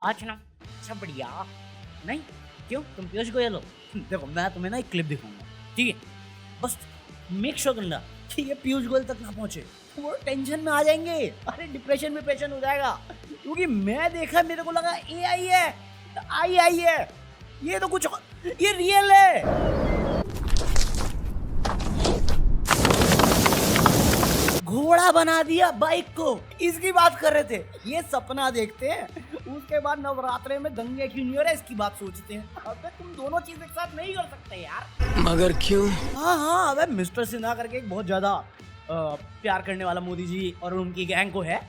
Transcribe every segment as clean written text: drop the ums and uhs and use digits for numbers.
आज ना अच्छा बढ़िया नहीं क्यों तुम पीयूष गोयल हो? देखो मैं तुम्हें ना एक क्लिप दिखाऊंगा, ठीक है? बस मेक श्योर करना कि ये पीयूष गोयल तक ना पहुंचे, वो टेंशन में आ जाएंगे, अरे डिप्रेशन हो जाएगा। क्योंकि मैं देखा, मेरे को लगा AI है, आई है, ये तो कुछ और, ये रियल है। घोड़ा बना दिया बाइक को, इसकी बात कर रहे थे। ये सपना देखते हैं, उसके बाद नवरात्रे में दंगे क्यों नहीं हो रहे इसकी बात सोचते हैं। अबे तुम दोनों चीज एक साथ नहीं कर सकते यार। मगर क्यों? हाँ, अबे मिस्टर सिन्हा करके एक बहुत ज्यादा प्यार करने वाला मोदी जी और उनकी गैंग को है।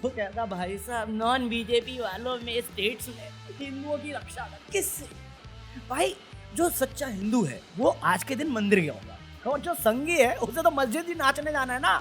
वो कहता भाई साहब नॉन बीजेपी वालों में स्टेट्स में हिंदुओं की रक्षा किससे? भाई जो सच्चा हिंदू है वो आज के दिन मंदिर गया होगा, और जो संगी है उसे तो मस्जिद ही नाचने जाना है ना।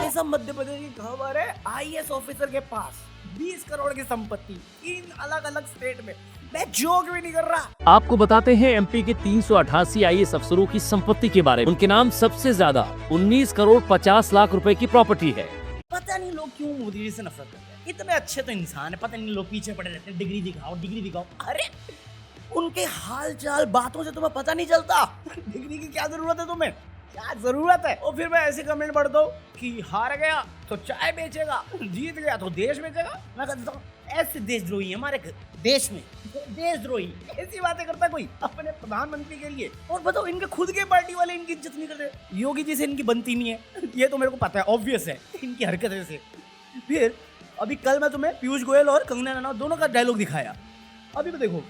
ऐसा मध्य प्रदेश की खबर है, IAS ऑफिसर के पास 20 करोड़ की संपत्ति 3 अलग अलग स्टेट में। मैं जोक भी नहीं कर रहा। आपको बताते हैं MP के 388 IAS अफसरों की संपत्ति के बारे में। उनके नाम सबसे ज्यादा 19 करोड़ 50 लाख रुपए की प्रॉपर्टी है। पता नहीं लोग क्यों मोदी जी से नफरत करते हैं, इतने अच्छे तो इंसान है, पता नहीं लोग पीछे पड़े रहते हैं, डिग्री दिखाओ। अरे उनके हाल चाल बातों से तुम्हें पता नहीं चलता डिग्री की क्या जरूरत है तुम्हें, क्या जरूरत है? और फिर मैं ऐसे कमेंट पढ़ता हूँ कि हार गया तो चाय बेचेगा, जीत गया तो देश बेचेगा। मैं कहता हूँ ऐसे देशद्रोही है हमारे देश में, देशद्रोही ऐसी बातें करता है कोई अपने प्रधानमंत्री के लिए। और बताओ इनके खुद के पार्टी वाले इनकी इज्जत नहीं करते। योगी जी से इनकी बनती नहीं है, ये तो मेरे को पता है, ऑब्वियस है इनकी हरकतें से। फिर अभी कल मैं तुम्हें पीयूष गोयल और कंगना रनौत दोनों का डायलॉग दिखाया। अभी तो देखो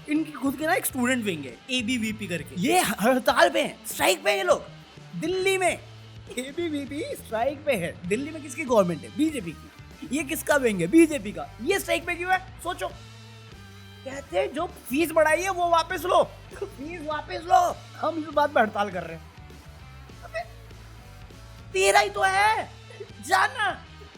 इनकी खुद के ना एक स्टूडेंट विंग है ABVP करके, ये हड़ताल पे है, स्ट्राइक पे है ये लोग दिल्ली में। ABVP स्ट्राइक पे है दिल्ली में, किसकी गवर्नमेंट है? बीजेपी की। ये किसका विंग है? बीजेपी का। ये स्ट्राइक पे क्यों है सोचो? कहते हैं जो फीस बढ़ाई है वो वापस लो, फीस वापस लो। हम इस बात पे हड़ताल कर रहे हैं। अबे तेरा ही तो है, जाना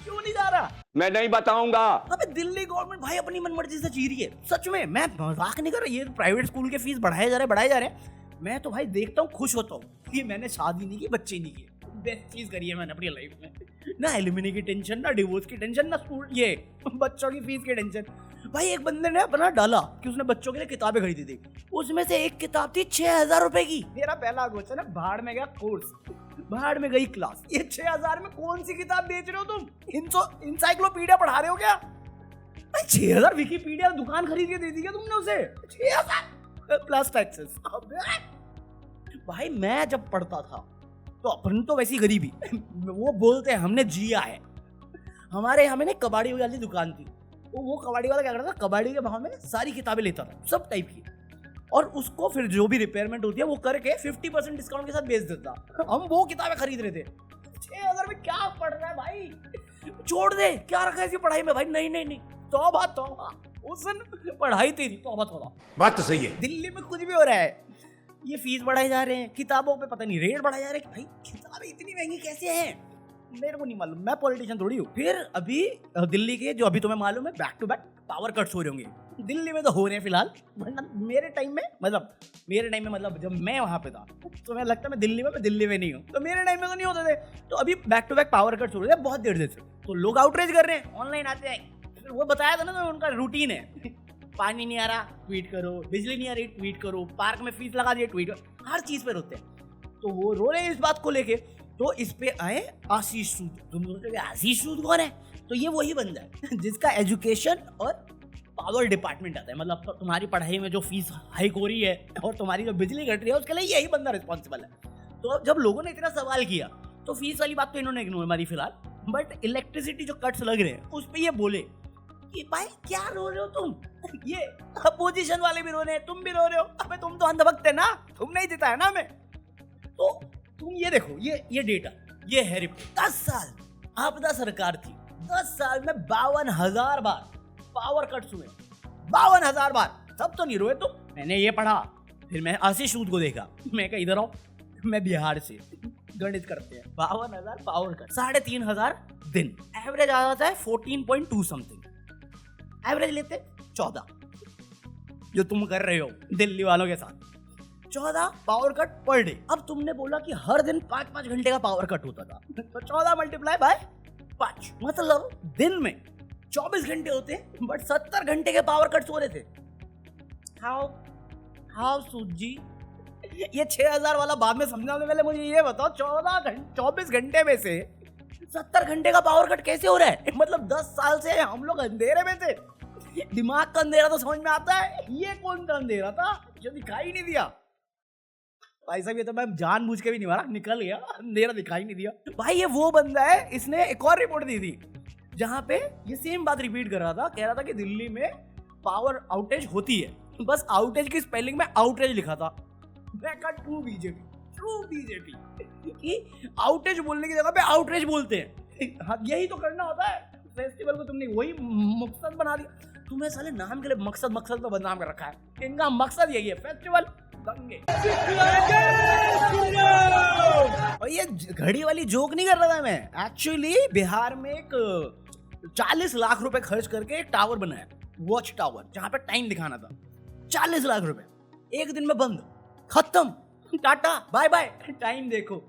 क्यों नहीं जा रहा? मैं नहीं बताऊंगा। अबे दिल्ली गवर्नमेंट भाई अपनी मनमर्जी से जी रही है, सच में, मैं मजाक नहीं कर रहा। ये प्राइवेट स्कूल के फीस बढ़ाए जा रहे हैं। मैं तो भाई देखता हूँ, खुश होता हूँ कि मैंने शादी नहीं की, बच्चे नहीं किए। बेस्ट चीज करी है मैंने अपनी लाइफ में। ना एलिमनी की टेंशन, ना डिवोर्स की टेंशन, ना स्कूल ये बच्चों की फीस की टेंशन। भाई एक बंदे ने अपना डाला कि उसने बच्चों के लिए किताबें खरीदी थी, उसमें से एक किताब थी 6000 रुपए की। मेरा पहला क्वेश्चन है, भाड़ में गया कोर्स, भाड़ में गई क्लास, ये 6000 में कौन सी किताब बेच रहे हो तुम? इंसाइक्लोपीडिया पढ़ा रहे हो क्या? 6000 विकिपीडिया दुकान खरीद के दे दी क्या तुमने उसे? 6000 प्लस टैक्सेस। भाई मैं जब पढ़ता था तो अपन तो वैसी गरीबी वो बोलते हैं हमने जिया है। हमारे यहाँ में ना कबाड़ी वाली दुकान थी, तो वो कबाड़ी वाला क्या करता था, कबाड़ी के भाव में सारी किताबें लेता था सब टाइप की, और उसको फिर जो भी रिपेयरमेंट होती है वो करके 50% डिस्काउंट के साथ बेच देता। हम वो किताबें खरीद रहे थे। 6000 में क्या पढ़ रहा है भाई, छोड़ दे, क्या रखा है इसकी पढ़ाई में? भाई नहीं, तौबा उस दिन पढ़ाई तेरी, तौबा। बात तो सही है। दिल्ली में कुछ भी हो रहा है, ये फीस बढ़ाए जा रहे हैं, किताबों पे पता नहीं रेट बढ़ाए जा रहे हैं। भाई किताबें इतनी महंगी कैसे हैं? मेरे को नहीं मालूम, मैं पॉलिटिशियन थोड़ी हूँ। फिर अभी दिल्ली के जो अभी तुम्हें मालूम है back to back power cuts हो रहे होंगे दिल्ली में, तो हो रहे हैं फिलहाल। वरना मेरे टाइम में मतलब जब मैं वहां पे था तो मैं लगता है मैं दिल्ली में नहीं हूँ, तो मेरे टाइम में तो नहीं होते थे। तो अभी back to back power cuts हो रहे हैं बहुत देर से, तो लोग आउटरीच कर रहे हैं, ऑनलाइन आते हैं। वो बताया था ना उनका रूटीन है, पानी नहीं आ रहा ट्वीट करो, बिजली नहीं आ रही ट्वीट करो, पार्क में फीस लगा दिए ट्वीट करो, हर चीज पे रोते हैं। तो वो रो रहे हैं इस बात को लेके। तो इस पे आए आशीष सूद। तुम सोचोगे आशीष सूद कौन है? तो ये वही बंदा है जिसका एजुकेशन और पावर डिपार्टमेंट आता है, मतलब तुम्हारी पढ़ाई में जो फीस हाइक हो रही है और तुम्हारी जो बिजली घट रही है उसके लिए यही बंदा रिस्पॉन्सिबल है। तो जब लोगों ने इतना सवाल किया तो फीस वाली बात तो इन्होंने इग्नोर मारी फिलहाल, बट इलेक्ट्रिसिटी जो कट्स लग रहे हैं उस पर ये बोले कि भाई क्या रो रहे हो तुम? ये अपोजिशन वाले भी रो रहे हैं, तुम भी रो रहे हो। अबे तुम तो अंधभक्त है ना, तुमने ही जिताया ना हमें। तो तुम ये देखो, ये डेटा, ये है रिपोर्ट। 10 साल आपदा सरकार थी, 10 साल में 52,000 बार पावर कट्स हुए, 52,000 बार। तब तो नहीं रोए तुम। मैंने ये पढ़ा, फिर मैं आशीष सूद को देखा, मैं कहा इधर आओ, मैं बिहार से, गणित करते हैं। 52,000 पावर कट, 3,500 दिन, एवरेज आ जाता है 14.2 समथिंग, एवरेज लेते 14, जो तुम कर रहे हो दिल्ली वालों के साथ। 14 पावर कट पर डे। अब तुमने बोला कि हर दिन 5-5 घंटे का पावर कट होता था, तो 14 मल्टीप्लाई बाय 5, मतलब दिन में 24 घंटे होते हैं, बट 70 घंटे के पावर कट हो रहे थे। हाउ सूजी, ये 6000 वाला बाद में समझाने वाले मुझे ये बताओ, 24 घंटे में से 70 घंटे का पावर कट कैसे हो रहा है? मतलब 10 साल से हम लोग अंधेरे में थे। दिमाग का अंधेरा तो समझ में आता है, ये कौन सा अंधेरा था जो दिखाई नहीं दिया? भाई साहब ये तो मैं जानबूझ के भी नहीं मारा, निकल गया, अंधेरा दिखाई नहीं दिया। भाई ये वो बंदा है, इसने एक और रिपोर्ट दी थी जहां पे ये सेम बात रिपीट कर रहा था, कह रहा था कि दिल्ली में पावर आउटेज होती है, बस आउटेज की स्पेलिंग में आउटरेज लिखा था। मैं कहा ट्रू बीजेपी कि आउटेज बोलने की जगह पे आउटरेज बोलते हैं। हाँ, यही तो करना होता है। फेस्टिवल को तुमने वही मकसद बना दिया। तुम्हें साले नाम के लिए मकसद तो बदनाम कर रखा है। इनका मकसद यही है, फेस्टिवल दंगे। और ये घड़ी वाली जोक नहीं कर रहा था मैं, एक्चुअली बिहार में एक 40 लाख रुपए खर्च करके एक टावर बनाया, वॉच टावर, जहां पे टाइम दिखाना था। 40 लाख रुपए, एक दिन में बंद, खत्म, टाटा बाय बाय, टाइम देखो।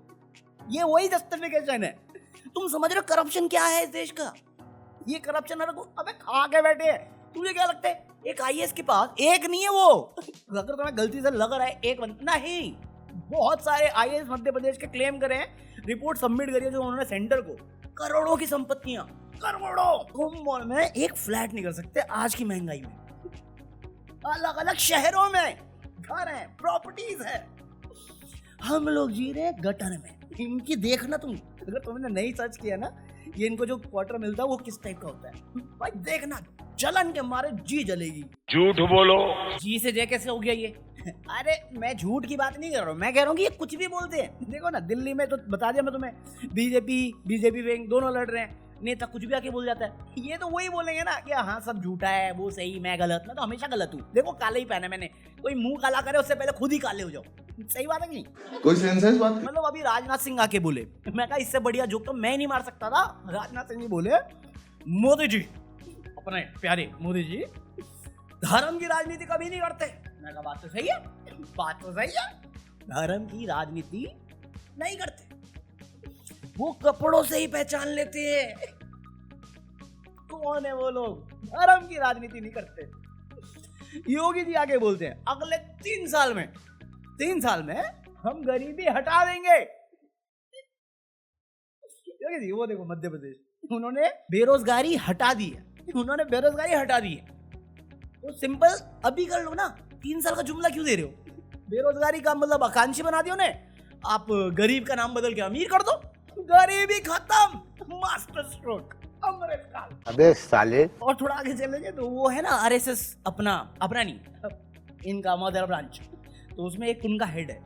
ये वही जस्टिफिकेशन है। तुम समझ रहे हो करप्शन क्या है इस देश का? ये करप्शन अबे खा के बैठे हैं। तुझे क्या लगता है एक आईएएस के पास एक नहीं है वो, अगर तुम्हें गलती से लग रहा है एक नहीं, बहुत सारे आईएएस मध्य प्रदेश के क्लेम करे हैं, रिपोर्ट सबमिट करी है जो उन्होंने सेंटर को, करोड़ों की संपत्तियां, करोड़ों। तुम मॉल में एक फ्लैट नहीं कर सकते आज की महंगाई में। अलग अलग शहरों में घर है, प्रॉपर्टीज है, हम लोग जी रहे हैं गटर में। इनकी देखना तुम, अगर तुमने नहीं सर्च किया ना, ये इनको जो क्वार्टर मिलता है वो किस टाइप का होता है, भाई देखना, जलन के मारे जी जलेगी। झूठ बोलो। जी से जे कैसे हो गया ये? अरे मैं झूठ की बात नहीं कर रहा हूँ, मैं कह रहा हूँ कि ये कुछ भी बोलते हैं। देखो ना, दिल्ली में तो बता दिया मैं तुम्हें, बीजेपी विंग दोनों लड़ रहे हैं, नेता कुछ भी आके बोल जाता है। ये तो वही बोलेंगे ना कि हाँ सब झूठा है, वो सही, मैं गलत। मैं तो हमेशा गलत हूँ। देखो काले ही पहना मैंने, कोई मुंह काला करे उससे पहले खुद ही काले हो जाओ। सही बात है कि नहीं? कोई सेंस है इस बात? मतलब अभी राजनाथ सिंह आके बोले, मैं कहा इससे बढ़िया जोक तो मैं नहीं मार सकता था। राजनाथ सिंह जी बोले, मोदी जी, अपने प्यारे मोदी जी धर्म की राजनीति कभी नहीं करते। मैं कहा बात तो सही है, बात तो सही है, धर्म की राजनीति नहीं करते, वो कपड़ों से ही पहचान लेते हैं कौन है वो लोग, धर्म की राजनीति नहीं करते। योगी जी आगे बोलते हैं अगले 3 साल में हम गरीबी हटा देंगे। योगी जी वो देखो मध्य प्रदेश, उन्होंने बेरोजगारी हटा दी है, तो सिंपल अभी कर लो ना। 3 साल का जुमला क्यों दे रहे हो? बेरोजगारी का मतलब आकांक्षी बना दियो ने, आप गरीब का नाम बदल के अमीर कर दो, गरीबी खत्म, मास्टर स्ट्रोक, अमृतकाल। अबे साले। और थोड़ा आगे चलेंगे तो वो है ना आरएसएस, अपना नहीं, इनका मदर ब्रांच, तो उसमें एक उनका हेड है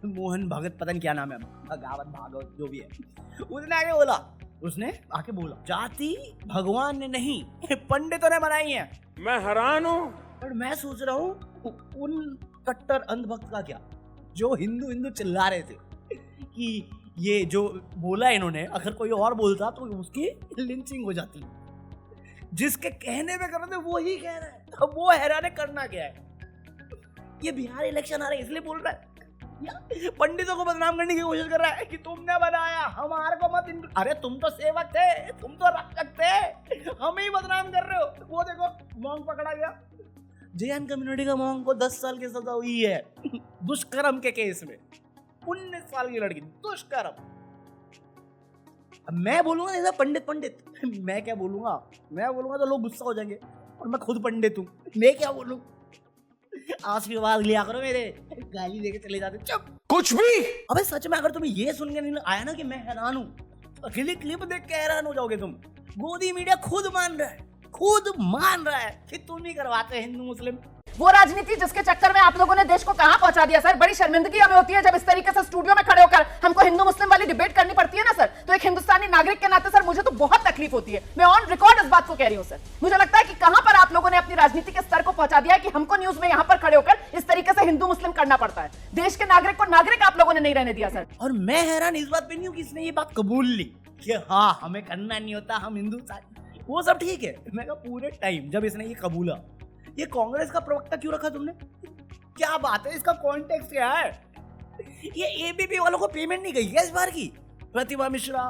मोहन भगत, पता नहीं क्या नाम है, भागवत जो भी है। उसने आके बोला जाति भगवान ने नहीं पंडितों ने बनाई है। मैं हैरान हूँ। पर मैं सोच रहा हूँ उन कट्टर अंधभक्त का क्या, जो हिंदू चिल्ला रहे थे कि ये जो बोला इन्होंने, अगर कोई और बोलता तो उसकी लिंचिंग हो जाती। जिसके कहने पे कर रहे थे वो ही कह रहा है, अब वो हैरान है, करना क्या है? ये बिहार इलेक्शन आ रहे इसलिए बोल रहा है, पंडितों को बदनाम करने की कोशिश कर रहा है कि तुमने बनाया, हमारे को मत। अरे तुम तो सेवक थे, तुम तो रक्षक थे, हमें ही बदनाम कर रहे हो। वो देखो मॉन्क पकड़ा गया, जैन कम्युनिटी का मॉन्क को 10 साल की सजा हुई है दुष्कर्म के केस में। 19 साल की लड़की, दुष्कर्म। अब मैं बोलूंगा ऐसा पंडित मैं क्या बोलूंगा? मैं बोलूंगा तो लोग गुस्सा हो जाएंगे, और मैं खुद पंडित हूँ, मैं क्या बोलूं? आशीर्वाद लिया करो मेरे, गाली देके चले जाते चुप। कुछ भी। अबे सच में अगर तुम्हें ये सुन के नहीं आया ना कि मैं हैरान हूँ, अकेली क्लिप देख के हैरान हो जाओगे तुम। गोदी मीडिया खुद मान रहा है कि तुम ही करवाते हिंदू मुस्लिम। वो राजनीति जिसके चक्कर में आप लोगों ने देश को कहां पहुंचा दिया सर। बड़ी शर्मिंदगी हमें होती है जब इस तरीके से स्टूडियो में खड़े होकर हमको हिंदू मुस्लिम वाली डिबेट करनी पड़ती है ना सर। तो एक हिंदुस्तानी नागरिक के नाते सर मुझे तो बहुत तकलीफ होती है। मैं ऑन रिकॉर्ड इस बात को कह रही हूं सर। मुझे लगता है कि कहां पर आप लोगों ने अपनी राजनीति के स्तर को पहुंचा दिया है कि हमको न्यूज में यहां पर खड़े होकर इस तरीके से हिंदू मुस्लिम करना पड़ता है। देश के नागरिक को नागरिक आप लोगों ने नहीं रहने दिया सर। और मैं हैरान इस बात पे नहीं हूं कि इसने ये बात कबूल ली कि हाँ हमें करना नहीं होता, हम हिंदू, वो सब ठीक है। मैं कहा पूरे टाइम जब इसने ये कबूला, ये कांग्रेस का प्रवक्ता क्यों रखा तुमने? क्या बात है, इसका कॉन्टेक्स्ट क्या है? ये एबीपी वालों को पेमेंट नहीं गई क्या इस बार की? प्रतिभा मिश्रा,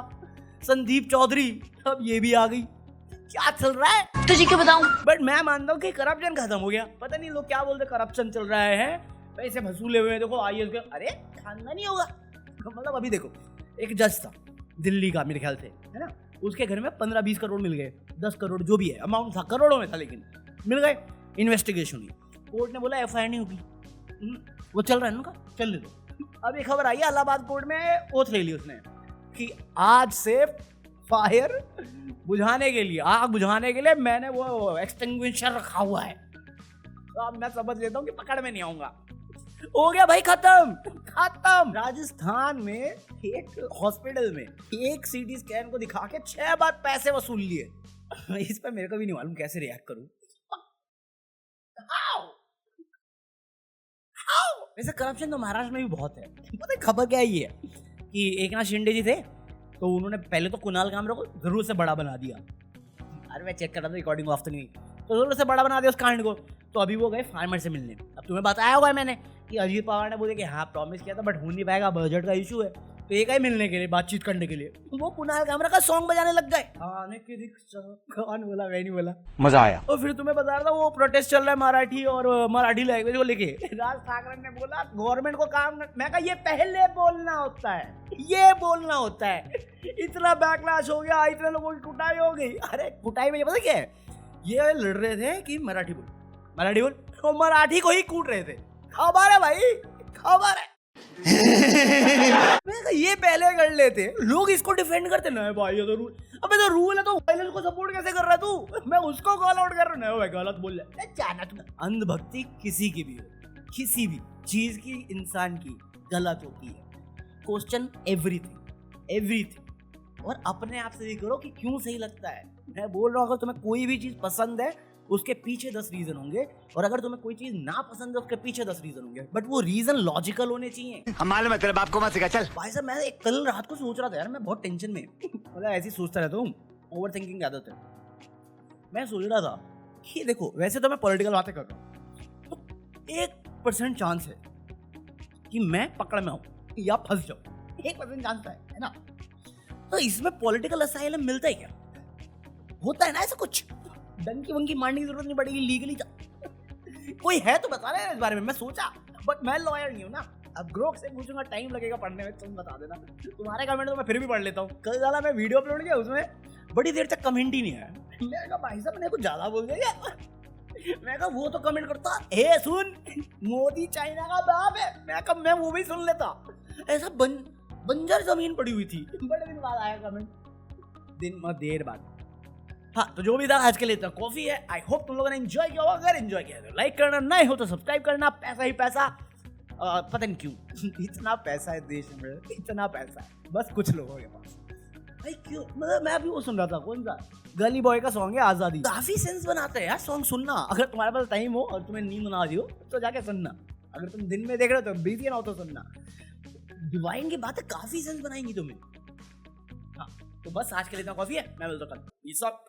संदीप चौधरी, अब ये भी आ गई। क्या चल रहा है तुझे क्यों बताऊं? बट मैं मानता हूँ कि करप्शन खत्म हो गया। पता नहीं लोग क्या बोलते, करप्शन चल रहा है, पैसे वसूले हुए। देखो आईएएस के, अरे खानदानी होगा। मतलब अभी देखो, एक जज था दिल्ली का मेरे ख्याल से, है ना, उसके घर में 15-20 करोड़ मिल गए, 10 करोड़ जो भी है अमाउंट था, करोड़ों में था, लेकिन मिल गए। इन्वेस्टिगेशन हुई, कोर्ट ने बोला एफआईआर नहीं होगी, वो चल रहा है उनका, चलने दो। अब एक खबर आई है, इलाहाबाद कोर्ट में ओथ ले ली उसने कि आज से फायर बुझाने के लिए, आग बुझाने के लिए मैंने वो एक्सटिंग्विशर रखा हुआ है। तो अब मैं समझ लेता हूँ कि पकड़ में नहीं आऊंगा। हो गया भाई, खत्म। राजस्थान में एक हॉस्पिटल में एक सीटी स्कैन को दिखा के 6 बार पैसे वसूल लिए। इस पर मेरे को भी नहीं मालूम कैसे रिएक्ट करूं। वैसे करप्शन तो महाराष्ट्र में भी बहुत है। पता है खबर क्या है ये कि एक नाथ शिंदे जी थे, तो उन्होंने पहले तो कुणाल कामरा को जरूर से बड़ा बना दिया। अरे मैं चेक कर रहा था रिकॉर्डिंग ऑफ तो नहीं, तो जरूर से बड़ा बना दिया उस कांड को। तो अभी वो गए फार्मर से मिलने। अब तुम्हें बताया होगा मैंने कि अजीत पवार ने बोले कि हाँ प्रॉमिस किया था बट हो नहीं पाएगा, बजट का इशू है। तो एक ही मिलने के लिए, बातचीत करने के लिए, वो कुणाल कामरा का सॉन्ग बजाने लग गए। आने की रिक्शा, कौन बोला, मैं नहीं बोला, मजा आया। और फिर तुम्हें बता रहा था वो प्रोटेस्ट चल रहा है मराठी और मराठी लैंग्वेज को लेके। राज ठाकरे ने बोला गवर्नमेंट को काम, मैं कहा ये पहले बोलना होता है, ये बोलना होता है। इतना बैकलैश हो गया, इतने लोगों की कुटाई हो गई। अरे कुटाई में ये पता क्या है, ये लड़ रहे थे कि मराठी बोल, तो मराठी को ही कूट रहे थे। खबर है भाई, खबर है। मैं कहा ये पहले कर लेते, लोग इसको डिफेंड करते ना भाई, ये तो रूल। अबे तो रूल है तो वायलेंस को सपोर्ट कैसे कर रहा तू? मैं उसको कॉल आउट कर रहा हूँ, भाई गलत बोल रहा है। जाना तू। अंधभक्ति किसी की भी हो, किसी भी चीज की, इंसान की गलत होती है। क्वेश्चन एवरीथिंग और अपने आप से भी करो कि क्यों सही लगता है। मैं बोल रहा हूँ अगर तुम्हें कोई भी चीज पसंद है उसके पीछे 10 रीजन होंगे, और अगर तुम्हें कोई चीज ना पसंद है उसके पीछे 10 रीजन होंगे, बट वो रीजन लॉजिकल होने चाहिए। हम मालूम है तेरे बाप को मत सिखा, चल। भाई साहब मैं कल रात को सोच रहा था यार, मैं बहुत टेंशन में, मतलब ऐसे ही सोचता रहता हूँ, ओवर थिंकिंग की आदत है। मैं सोच रहा था कि देखो वैसे तो मैं पॉलिटिकल बातें कर रहा हूँ, तो 1% चांस है कि मैं पकड़ में आऊँ या फंस जाऊँ, 1% चांस है ना। तो इसमें पॉलिटिकल असाइलम मिलता है क्या? होता है ना ऐसा कुछ? डंकी वंकी मारने की जरूरत नहीं पड़ेगी, लीगली कोई है तो बता रहे हैं इस बारे में। मैं सोचा, बट मैं लॉयर नहीं हूँ ना। अब ग्रोक से पूछूंगा, टाइम लगेगा पढ़ने में, तुम बता देना। तुम्हारे कमेंट तो मैं फिर भी पढ़ लेता हूँ। कल ज्यादा मैं वीडियो अपलोड किया, उसमें बड़ी देर तक कमेंट ही नहीं आया। मैं कहा भाई साहब मैंने कुछ ज्यादा बोल दिया। मैं कहा वो तो कमेंट करता, ए सुन मोदी चाइना का बाप है। मैं कहा मैं वो भी सुन लेता। ऐसा बंजर जमीन पड़ी हुई थी। बड़े दिन बाद आया कमेंट, देर बाद। हाँ तो जो भी था आज के लिए इतना कॉफी है। आई होप तुम लोगों ने एंजॉय किया होगा। अगर एंजॉय किया तो लाइक करना, नहीं हो तो सब्सक्राइब करना। पैसा ही पैसा, पता नहीं क्यों इतना पैसा है देश में, इतना पैसा है बस कुछ लोगों के पास। भाई क्यों, मतलब मैं अभी वो सुन रहा था, कौन सा गली बॉय का सॉन्ग है आजादी, काफी सेंस बनाता है यार सॉन्ग। सुनना अगर तुम्हारे पास टाइम हो और तुम्हें नींद ना आ रही हो तो जाके सुनना। अगर तुम दिन में देख रहे हो तो बिजी ना हो तो सुनना। डिवाइन की बातें काफी सेंस बनाएंगी तुम्हें। हाँ तो बस आज के लिए इतना कॉफी है। मैं मिलता हूं कल। ये सब